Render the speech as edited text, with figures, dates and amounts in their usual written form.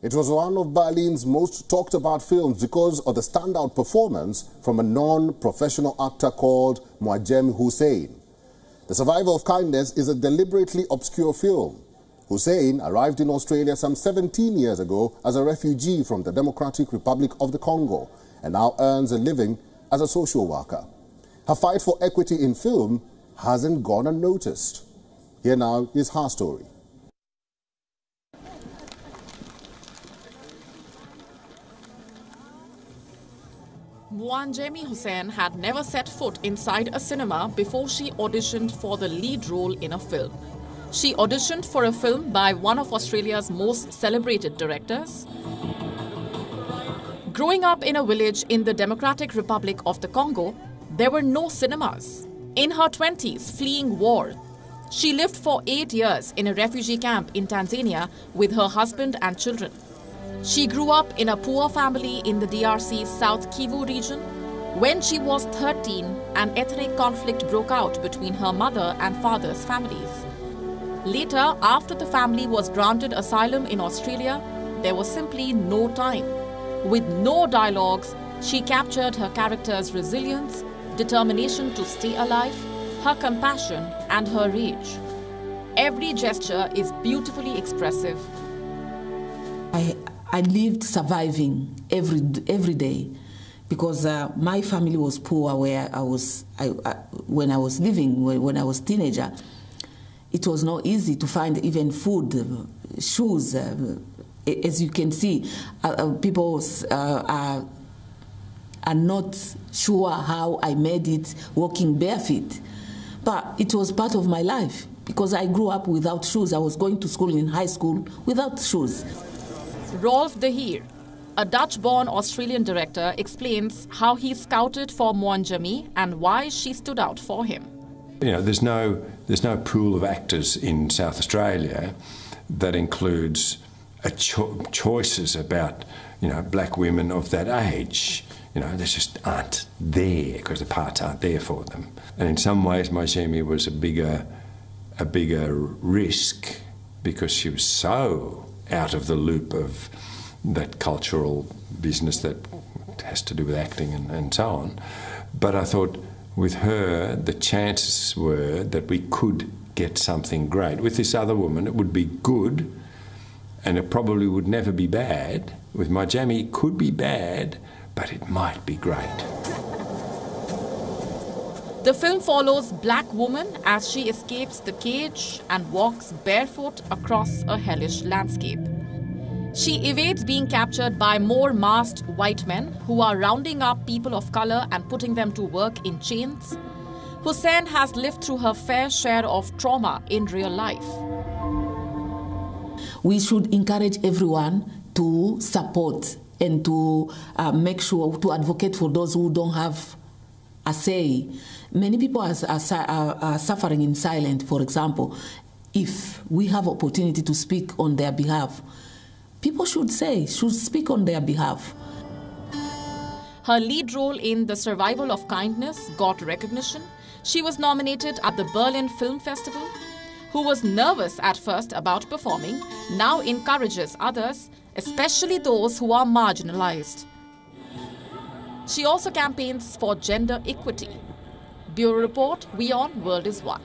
It was one of Berlin's most talked about films because of the standout performance from a non-professional actor called Mwajemi Hussein. The Survival of Kindness is a deliberately obscure film. Hussein arrived in Australia some 17 years ago as a refugee from the Democratic Republic of the Congo and now earns a living as a social worker. Her fight for equity in film hasn't gone unnoticed. Here now is her story. Mwajemi Hussein had never set foot inside a cinema before she auditioned for the lead role in a film. She auditioned for a film by one of Australia's most celebrated directors. Growing up in a village in the Democratic Republic of the Congo, there were no cinemas. In her 20s, fleeing war, she lived for 8 years in a refugee camp in Tanzania with her husband and children. She grew up in a poor family in the DRC's South Kivu region. When she was 13, an ethnic conflict broke out between her mother and father's families. Later, after the family was granted asylum in Australia, there was simply no time. With no dialogues, she captured her character's resilience, determination to stay alive, her compassion and her rage. Every gesture is beautifully expressive. I lived surviving every day because my family was poor where when I was living, when I was a teenager. It was not easy to find even food, shoes. As you can see, people are not sure how I made it walking barefoot. But it was part of my life because I grew up without shoes. I was going to school in high school without shoes. Rolf de Heer, a Dutch-born Australian director, explains how he scouted for Mwajemi and why she stood out for him. You know, there's no pool of actors in South Australia that includes choices about, you know, black women of that age. You know, they just aren't there because the parts aren't there for them. And in some ways, Mwajemi was a bigger risk because she was so out of the loop of that cultural business that has to do with acting and so on. But I thought with her, the chances were that we could get something great. With this other woman, it would be good, and it probably would never be bad. With Mwajemi, it could be bad, but it might be great. The film follows black woman as she escapes the cage and walks barefoot across a hellish landscape. She evades being captured by more masked white men who are rounding up people of color and putting them to work in chains. Hussein has lived through her fair share of trauma in real life. We should encourage everyone to support and to make sure to advocate for those who don't have a say. Many people are suffering in silence, for example. If we have opportunity to speak on their behalf, people should speak on their behalf. Her lead role in The Survival of Kindness got recognition. She was nominated at the Berlin Film Festival. Who was nervous at first about performing, now encourages others, especially those who are marginalized. She also campaigns for gender equity. Bureau Report, WION World is One.